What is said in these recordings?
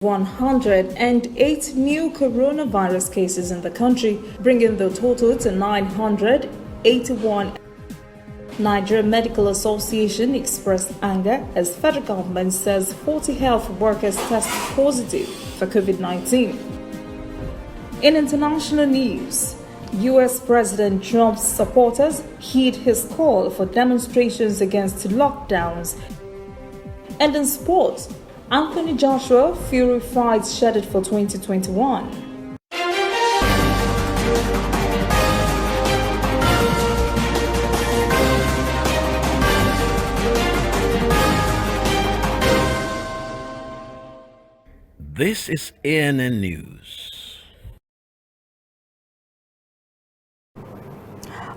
108 new coronavirus cases in the country, bringing the total to 981. Nigeria Medical Association expressed anger as federal government says 40 health workers test positive for COVID-19. In international news, U.S. President Trump's supporters heed his call for demonstrations against lockdowns. And in sports, Anthony Joshua Fury fight scheduled for 2021. This is ANN News.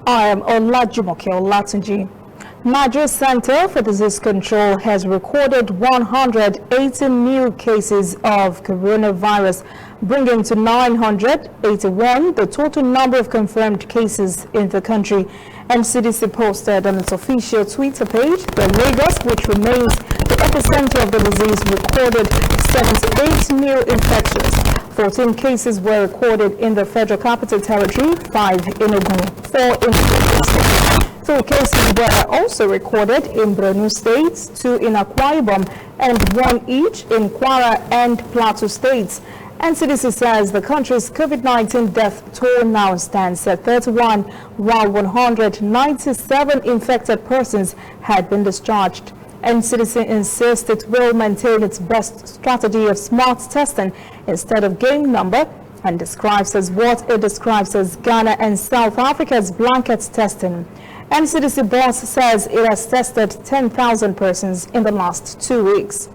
I am Olajumoke Olatunji. Nigeria Center for Disease Control has recorded 180 new cases of coronavirus, bringing to 981 the total number of confirmed cases in the country. NCDC posted on its official Twitter page that Lagos, which remains the epicenter of the disease, recorded 78 new infections. 14 cases were recorded in the Federal Capital Territory, 5 in Ogun, 4 in State. 3 cases were also recorded in Borno State, 2 in Akwa Ibom, and 1 each in Kwara and Plateau States. NCDC says the country's COVID-19 death toll now stands at 31, while 197 infected persons had been discharged. NCDC insists it will maintain its best strategy of smart testing instead of game number, and describes as what it describes as Ghana and South Africa's blanket testing. NCDC boss says it has tested 10,000 persons in the last 2 weeks.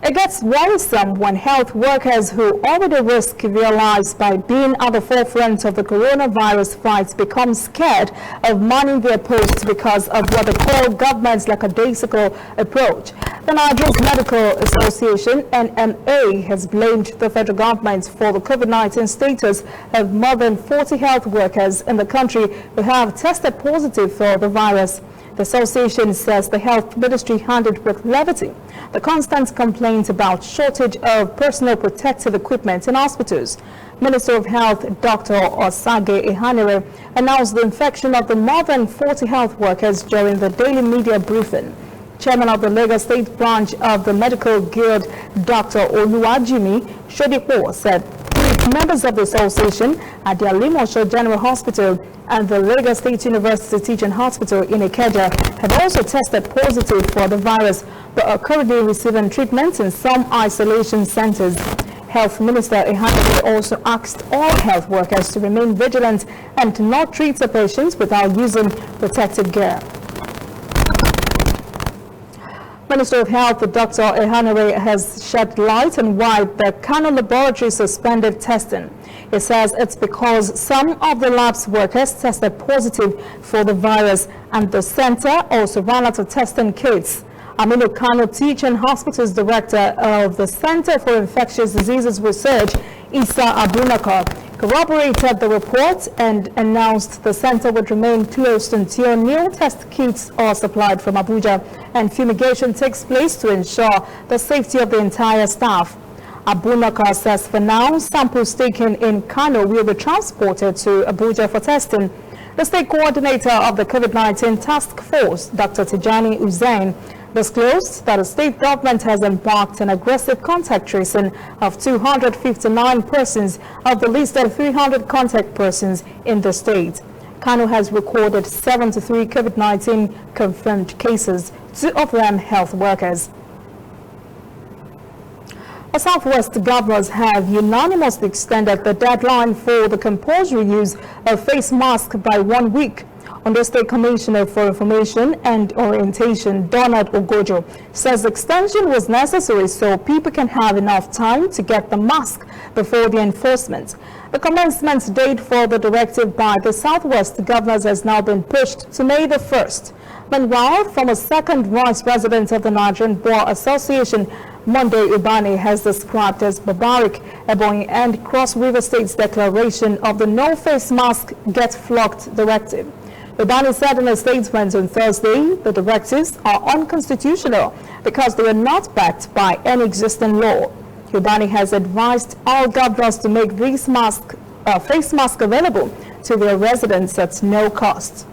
It gets worrisome when health workers who already risk their lives by being at the forefront of the coronavirus fight become scared of manning their posts because of what they call government's lackadaisical approach. The Nigeria Medical Association, NMA, has blamed the federal government for the COVID-19 status of more than 40 health workers in the country who have tested positive for the virus. The association says the health ministry handled with levity the constant complaints about shortage of personal protective equipment in hospitals. Minister of Health Dr. Osage Ehanire announced the infection of the more than 40 health workers during the daily media briefing. Chairman of the Lagos State branch of the Medical Guild, Dr. Oluwajimi Shodipo, said members of the association at the Alimosho General Hospital and the Lagos State University Teaching Hospital in Ikeja have also tested positive for the virus, but are currently receiving treatment in some isolation centers. Health Minister Ehanire also asked all health workers to remain vigilant and to not treat the patients without using protective gear. Minister of Health Dr. Ehanire has shed light on why the Kano laboratory suspended testing. He says it's because some of the lab's workers tested positive for the virus, and the center also ran out of testing kits. Aminu Kano Teaching Hospital's director of the Center for Infectious Diseases Research, Isa Abunakar, corroborated the report and announced the center would remain closed until new test kits are supplied from Abuja and fumigation takes place to ensure the safety of the entire staff. Abunakar says for now, samples taken in Kano will be transported to Abuja for testing. The state coordinator of the COVID-19 task force, Dr. Tijani Uzain, disclosed that the state government has embarked on aggressive contact tracing of 259 persons of the list of 300 contact persons in the state. Kano has recorded 73 COVID-19 confirmed cases, 2 of them health workers. The Southwest governors have unanimously extended the deadline for the compulsory use of face masks by 1 week. Under State Commissioner for Information and Orientation, Donald Ogojo, says the extension was necessary so people can have enough time to get the mask before the enforcement. The commencement date for the directive by the Southwest governors has now been pushed to May the 1st. Meanwhile, former second vice president of the Nigerian Bar Association, Monday Ubani, has described as barbaric Ebonyi and Cross River State's declaration of the no face mask get flogged directive. Ubani said in a statement on Thursday the directives are unconstitutional because they are not backed by any existing law. Ubani has advised all governors to make these face masks available to their residents at no cost.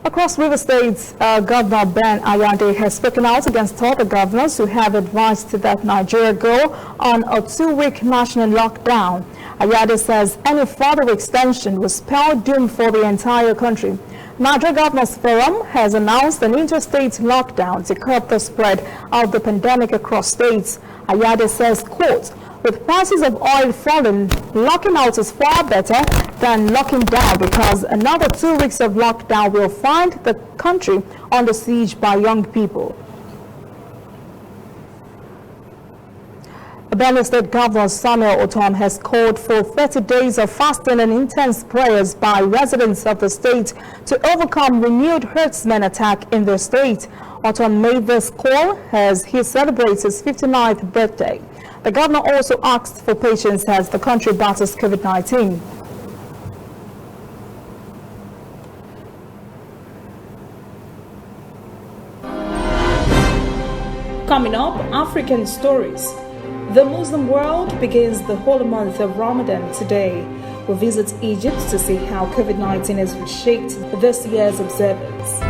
Across River States, Governor Ben Ayade has spoken out against other governors who have advised that Nigeria go on a 2-week national lockdown. Ayade says any further extension will spell doom for the entire country. Nigeria Governors Forum has announced an interstate lockdown to curb the spread of the pandemic across states. Ayade says, quote, with prices of oil falling, locking out is far better than locking down because another 2 weeks of lockdown will find the country under siege by young people. Benue State Governor Samuel Otom has called for 30 days of fasting and intense prayers by residents of the state to overcome renewed herdsmen attack in their state. Otom made this call as he celebrates his 59th birthday. The governor also asked for patience as the country battles COVID-19. Coming up, African stories. The Muslim world begins the holy month of Ramadan today. We visit Egypt to see how COVID-19 has reshaped this year's observance.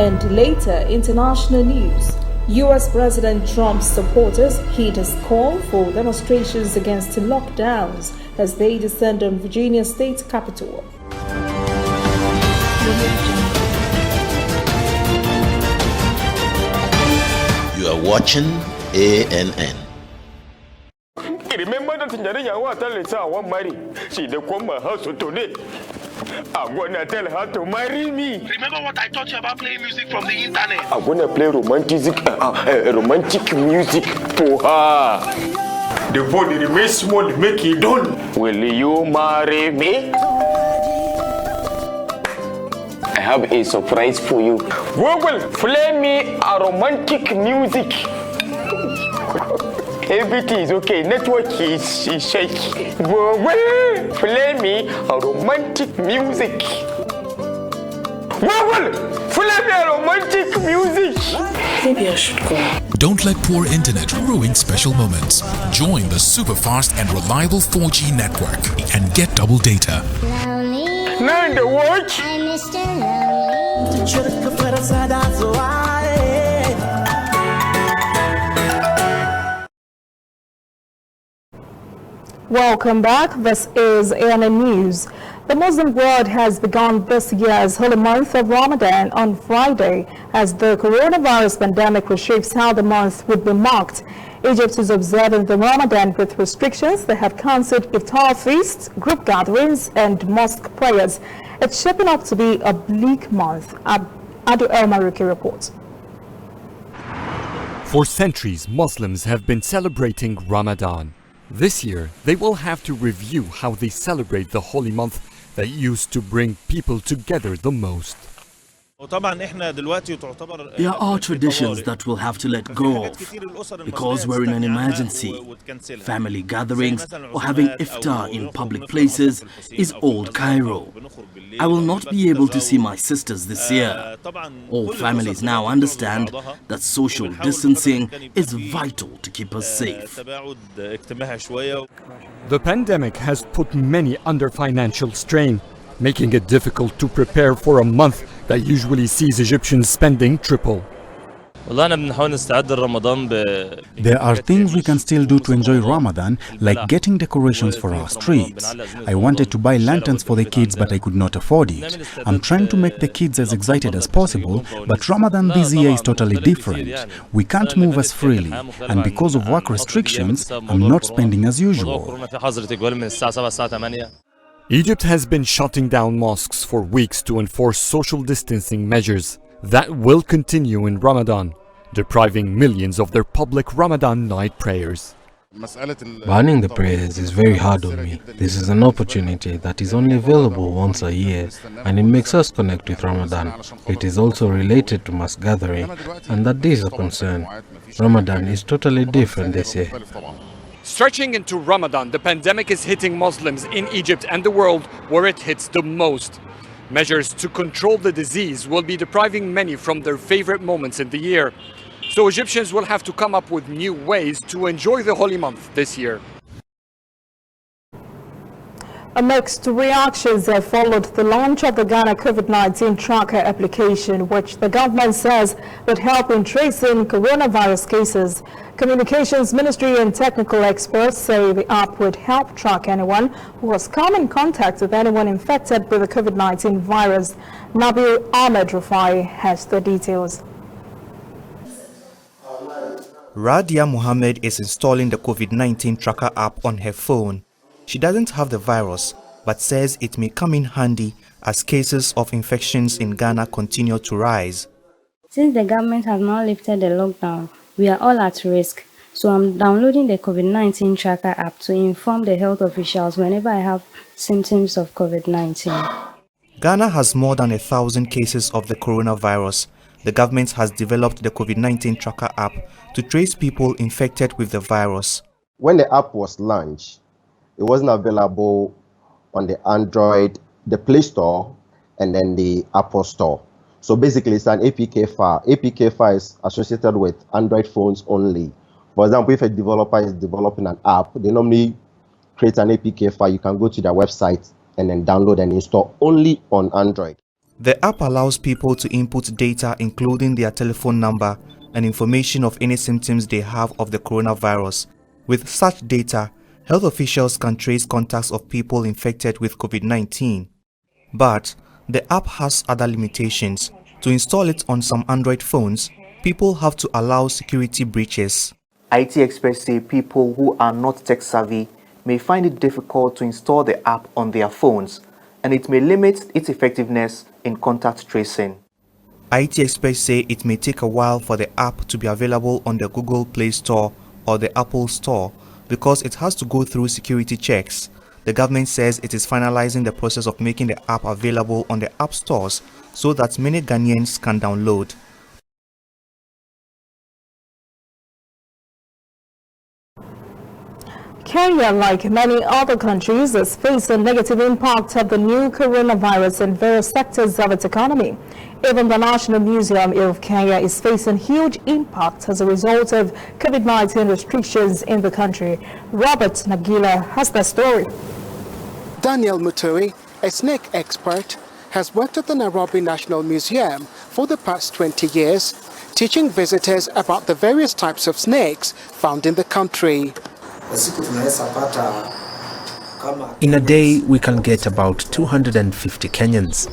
And later, international news. U.S. President Trump's supporters heed his call for demonstrations against lockdowns as they descend on Virginia state capitol. You are watching ANN. Remember that Nyarinya was telling her I want marry. She dey come my house today. I'm gonna tell her to marry me. Remember what I taught you about playing music from the internet? I'm gonna play romantic music for her. The body remains small, make it done. Will you marry me? I have a surprise for you. Google, play me a romantic music. Everything is okay. Network is shaky. Google, play me a romantic music. Google, play me a romantic music. Maybe I should go. Don't let poor internet ruin special moments. Join the super fast and reliable 4G network and get double data. Now in the watch. Welcome back. This is ANN News. The Muslim world has begun this year's holy month of Ramadan on Friday as the coronavirus pandemic reshapes how the month would be marked. Egypt is observing the Ramadan with restrictions that have cancelled iftar feasts, group gatherings, and mosque prayers. It's shaping up to be a bleak month. Adu El Maruki reports. For centuries, Muslims have been celebrating Ramadan. This year, they will have to review how they celebrate the holy month that used to bring people together the most. There are traditions that we'll have to let go of because we're in an emergency. Family gatherings or having iftar in public places is old Cairo. I will not be able to see my sisters this year. All families now understand that social distancing is vital to keep us safe. The pandemic has put many under financial strain, making it difficult to prepare for a month that usually sees Egyptians spending triple. There are things we can still do to enjoy Ramadan, like getting decorations for our streets. I wanted to buy lanterns for the kids, but I could not afford it. I'm trying to make the kids as excited as possible, but Ramadan this year is totally different. We can't move as freely, and because of work restrictions, I'm not spending as usual. Egypt has been shutting down mosques for weeks to enforce social distancing measures. That will continue in Ramadan, depriving millions of their public Ramadan night prayers. Banning the prayers is very hard on me. This is an opportunity that is only available once a year, and it makes us connect with Ramadan. It is also related to mass gathering, and that is a concern. Ramadan is totally different this year. Stretching into Ramadan, the pandemic is hitting Muslims in Egypt and the world where it hits the most. Measures to control the disease will be depriving many from their favorite moments in the year. So Egyptians will have to come up with new ways to enjoy the holy month this year. Mixed reactions have followed the launch of the Ghana COVID-19 tracker application, which the government says would help in tracing coronavirus cases. Communications Ministry and technical experts say the app would help track anyone who has come in contact with anyone infected with the COVID-19 virus. Nabil Ahmed Rufai has the details. Radia Mohammed is installing the COVID-19 tracker app on her phone. She doesn't have the virus, but says it may come in handy as cases of infections in Ghana continue to rise. Since the government has now lifted the lockdown, we are all at risk. So I'm downloading the COVID-19 tracker app to inform the health officials whenever I have symptoms of COVID-19. Ghana has more than 1,000 cases of the coronavirus. The government has developed the COVID-19 tracker app to trace people infected with the virus. When the app was launched, it wasn't available on the Android, the Play Store, and then the Apple Store. So basically, it's an APK file. APK file is associated with Android phones only. For example, if a developer is developing an app, they normally create an APK file. You can go to their website and then download and install only on Android. The app allows people to input data including their telephone number and information of any symptoms they have of the coronavirus. With such data, health officials can trace contacts of people infected with COVID-19. But the app has other limitations. To install it on some Android phones, people have to allow security breaches. IT experts say people who are not tech savvy may find it difficult to install the app on their phones, and it may limit its effectiveness in contact tracing. IT experts say it may take a while for the app to be available on the Google Play Store or the Apple Store because it has to go through security checks. The government says it is finalizing the process of making the app available on the app stores so that many Ghanaians can download. Kenya, like many other countries, is facing negative impact of the new coronavirus in various sectors of its economy. Even the National Museum of Kenya is facing huge impact as a result of COVID-19 restrictions in the country. Robert Nagila has the story. Daniel Muturi, a snake expert, has worked at the Nairobi National Museum for the past 20 years, teaching visitors about the various types of snakes found in the country. In a day, we can get about 250 Kenyans.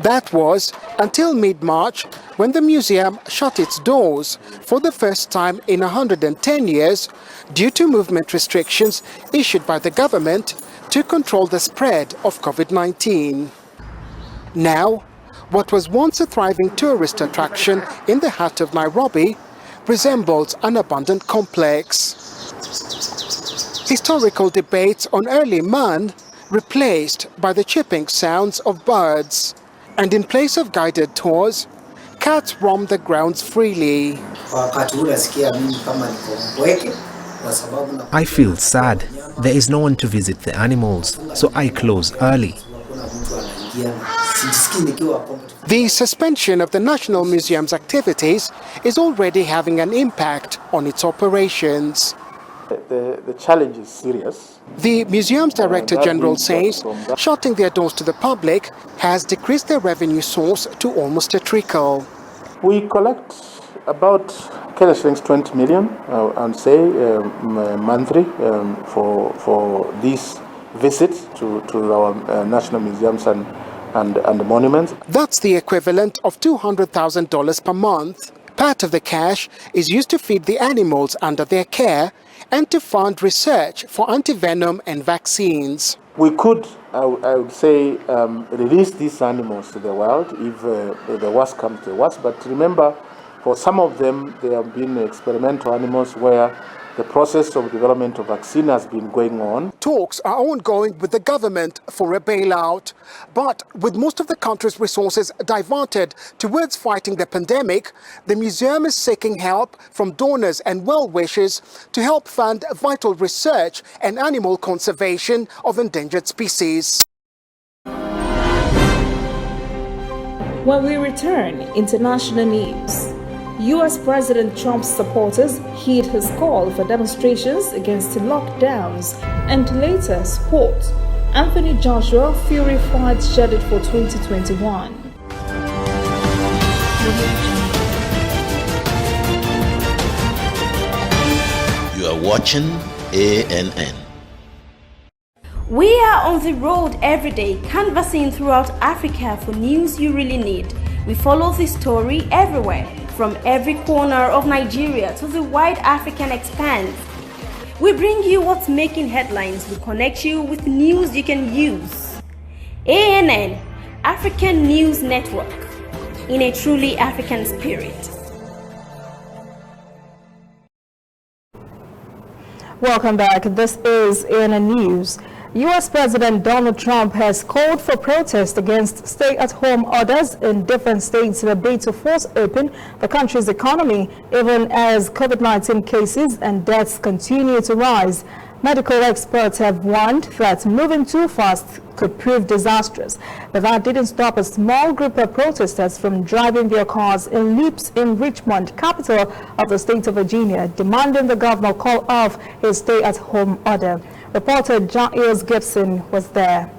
That was until mid-March, when the museum shut its doors for the first time in 110 years due to movement restrictions issued by the government to control the spread of COVID-19. Now, what was once a thriving tourist attraction in the heart of Nairobi resembles an abandoned complex. Historical debates on early man replaced by the chirping sounds of birds. And in place of guided tours, cats roam the grounds freely. I feel sad. There is no one to visit the animals, so I close early. The suspension of the National Museum's activities is already having an impact on its operations. The challenge is serious. The museum's Director General says shutting their doors to the public has decreased their revenue source to almost a trickle. We collect about Kenya shillings 20 million, and say monthly for these visits to our national museums and the monuments. That's the equivalent of $200,000 per month. Part of the cash is used to feed the animals under their care and to fund research for antivenom and vaccines. We could, I would say, release these animals to the wild if the worst comes to the worst. But remember, for some of them, they have been experimental animals where The process of development of vaccine has been going on. Talks are ongoing with the government for a bailout. But with most of the country's resources diverted towards fighting the pandemic, the museum is seeking help from donors and well-wishers to help fund vital research and animal conservation of endangered species. When we return, international news. U.S. President Trump's supporters heed his call for demonstrations against lockdowns. And later, sports. Anthony Joshua Fury fight scheduled for 2021. You are watching ANN. We are on the road every day, canvassing throughout Africa for news you really need. We follow this story everywhere, from every corner of Nigeria to the wide African expanse. We bring you what's making headlines. We connect you with news you can use. ANN, African News Network, in a truly African spirit. Welcome back. This is ANN News. U.S. President Donald Trump has called for protest against stay-at-home orders in different states in a bid to force open the country's economy, even as COVID-19 cases and deaths continue to rise. Medical experts have warned that moving too fast could prove disastrous, but that didn't stop a small group of protesters from driving their cars in loops in Richmond, capital of the state of Virginia, demanding the governor call off his stay-at-home order. Reporter John Eels Gibson was there.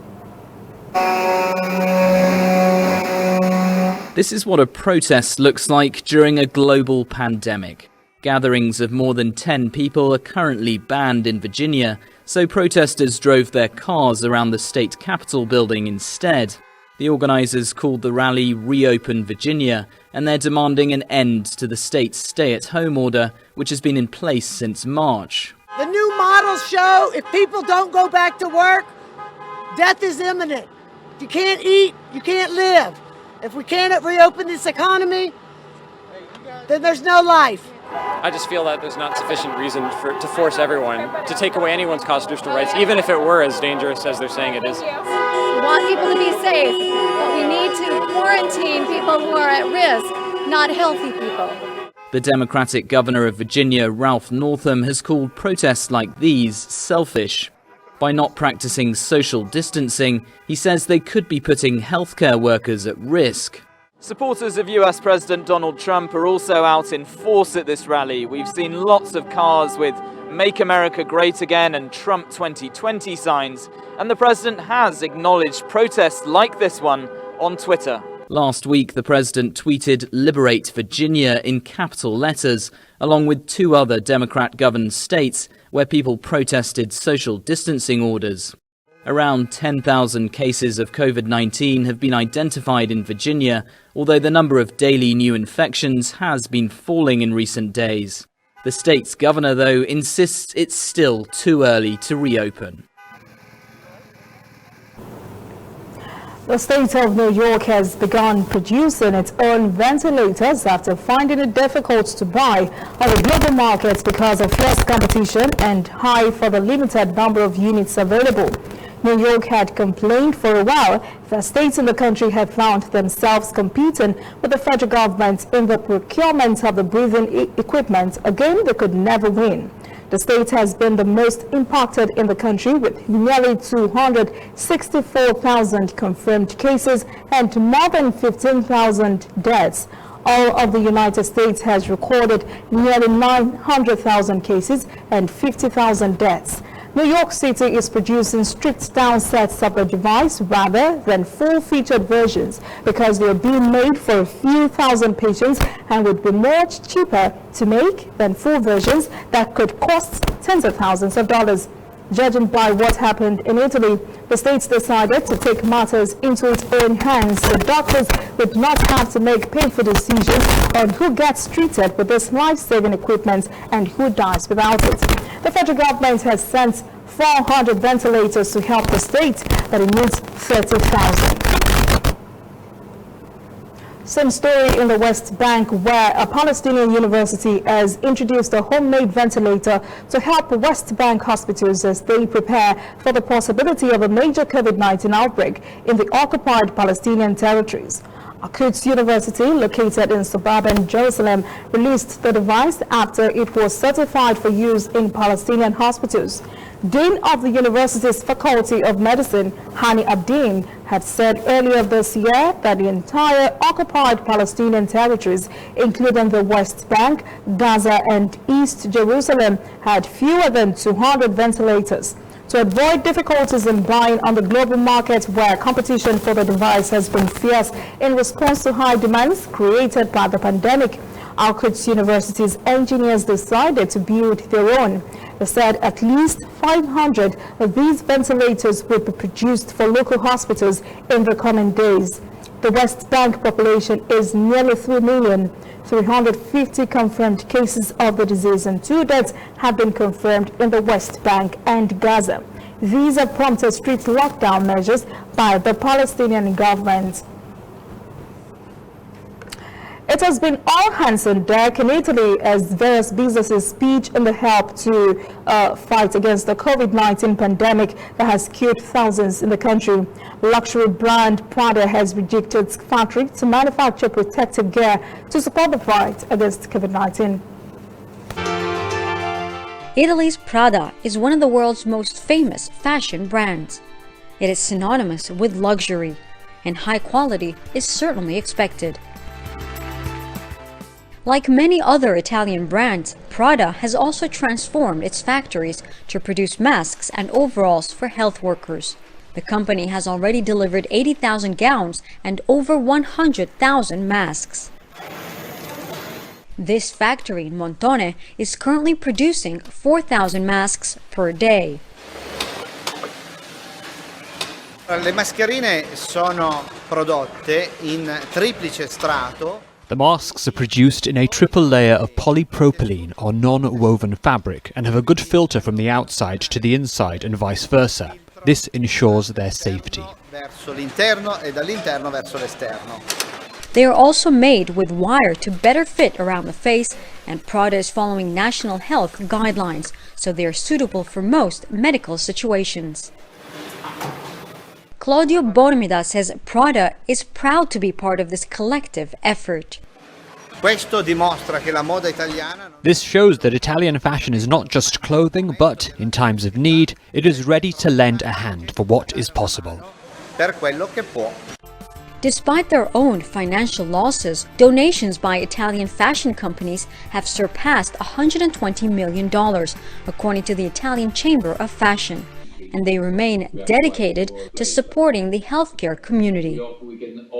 This is what a protest looks like during a global pandemic. Gatherings of more than 10 people are currently banned in Virginia, so protesters drove their cars around the state capitol building instead. The organizers called the rally Reopen Virginia, and they're demanding an end to the state's stay-at-home order, which has been in place since March. The new models show if people don't go back to work, death is imminent. If you can't eat, you can't live. If we can't reopen this economy, then there's no life. I just feel that there's not sufficient reason to force everyone to take away anyone's constitutional rights, even if it were as dangerous as they're saying it is. We want people to be safe, but we need to quarantine people who are at risk, not healthy people. The Democratic governor of Virginia, Ralph Northam, has called protests like these selfish. By not practicing social distancing, he says they could be putting healthcare workers at risk. Supporters of US President Donald Trump are also out in force at this rally. We've seen lots of cars with Make America Great Again and Trump 2020 signs, and the president has acknowledged protests like this one on Twitter. Last week, the president tweeted "Liberate Virginia" in capital letters, along with 2 other Democrat-governed states where people protested social distancing orders. Around 10,000 cases of COVID-19 have been identified in Virginia, although the number of daily new infections has been falling in recent days. The state's governor, though, insists it's still too early to reopen. The state of New York has begun producing its own ventilators after finding it difficult to buy on the global markets because of less competition and high for the limited number of units available. New York had complained for a while that states in the country had found themselves competing with the federal government in the procurement of the breathing equipment, a game they could never win. The state has been the most impacted in the country, with nearly 264,000 confirmed cases and more than 15,000 deaths. All of the United States has recorded nearly 900,000 cases and 50,000 deaths. New York City is producing stripped-down sets of the device rather than full-featured versions because they are being made for a few thousand patients and would be much cheaper to make than full versions that could cost tens of thousands of dollars. Judging by what happened in Italy, the states decided to take matters into its own hands so doctors would not have to make painful decisions on who gets treated with this life-saving equipment and who dies without it. The federal government has sent 400 ventilators to help the state, but it needs 30,000. Same story in the West Bank, where a Palestinian university has introduced a homemade ventilator to help West Bank hospitals as they prepare for the possibility of a major COVID-19 outbreak in the occupied Palestinian territories. Al-Quds University, located in suburban Jerusalem, released the device after it was certified for use in Palestinian hospitals. Dean of the university's Faculty of Medicine, Hani Abdin, had said earlier this year that the entire occupied Palestinian territories, including the West Bank, Gaza and East Jerusalem, had fewer than 200 ventilators. To avoid difficulties in buying on the global market, where competition for the device has been fierce in response to high demands created by the pandemic, Al-Quds University's engineers decided to build their own. They said at least 500 of these ventilators will be produced for local hospitals in the coming days. The West Bank population is nearly 3 million. 350 confirmed cases of the disease and 2 deaths have been confirmed in the West Bank and Gaza. These have prompted strict lockdown measures by the Palestinian government. It has been all hands on deck in Italy as various businesses pitch in the help to fight against the COVID-19 pandemic that has killed thousands in the country. Luxury brand Prada has rejected its factory to manufacture protective gear to support the fight against COVID-19. Italy's Prada is one of the world's most famous fashion brands. It is synonymous with luxury, and high quality is certainly expected. Like many other Italian brands, Prada has also transformed its factories to produce masks and overalls for health workers. The company has already delivered 80,000 gowns and over 100,000 masks. This factory in Montone is currently producing 4,000 masks per day. Le mascherine sono prodotte in triplice strato. The masks are produced in a triple layer of polypropylene or non-woven fabric and have a good filter from the outside to the inside and vice versa. This ensures their safety. Verso l'interno e dall'interno verso l'esterno. They are also made with wire to better fit around the face, and Prada is following national health guidelines, so they are suitable for most medical situations. Claudio Bormida says Prada is proud to be part of this collective effort. This shows that Italian fashion is not just clothing, but, in times of need, it is ready to lend a hand for what is possible. Despite their own financial losses, donations by Italian fashion companies have surpassed $120 million, according to the Italian Chamber of Fashion. And they remain dedicated to supporting the healthcare community.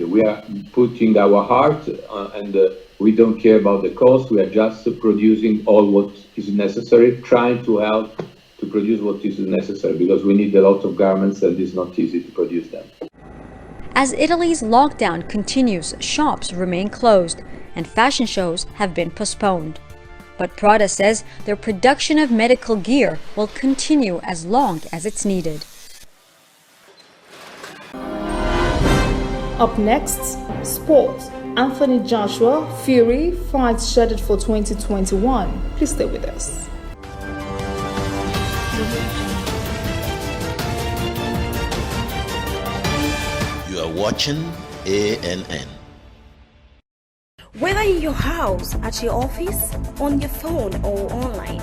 We are putting our heart and we don't care about the cost. We are just producing all what is necessary, trying to help to produce what is necessary, because we need a lot of garments and it's not easy to produce them. As Italy's lockdown continues, shops remain closed and fashion shows have been postponed. But Prada says their production of medical gear will continue as long as it's needed. Up next, sports. Anthony Joshua, Fury, fights scheduled for 2021. Please stay with us. You are watching ANN. Whether in your house, at your office, on your phone or online,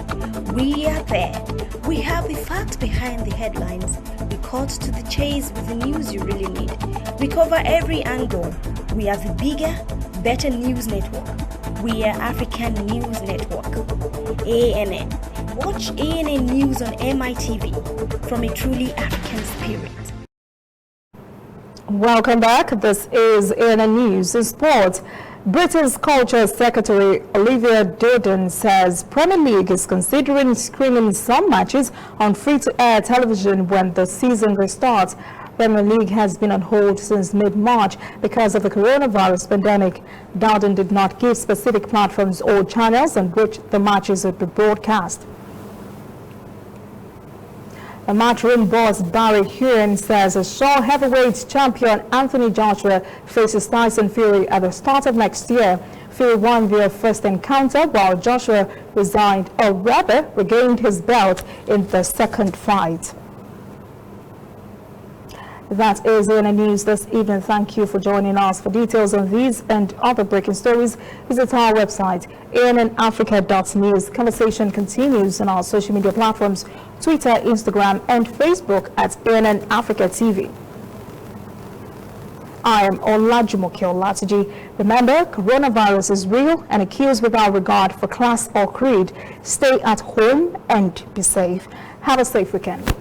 we are there. We have the facts behind the headlines. We cut to the chase with the news you really need. We cover every angle. We are the bigger, better news network. We are African News Network. ANN. Watch ANN News on MITV from a truly African spirit. Welcome back. This is ANN News in Sport. Britain's Culture Secretary Olivia Dodon says Premier League is considering screening some matches on free-to-air television when the season restarts. Premier League has been on hold since mid-March because of the coronavirus pandemic. Dodon did not give specific platforms or channels on which the matches would be broadcast. A matchroom boss Barry Hearn says a Shaw heavyweight champion Anthony Joshua faces Tyson Fury at the start of next year. Fury won their first encounter while Joshua regained his belt in the second fight. That is ANN News this evening. Thank you for joining us. For details on these and other breaking stories, visit our website, annafrica.news. Conversation continues on our social media platforms, Twitter, Instagram, and Facebook at ANN Africa TV. I am Olajumoke Olatiji. Remember, coronavirus is real and it kills without regard for class or creed. Stay at home and be safe. Have a safe weekend.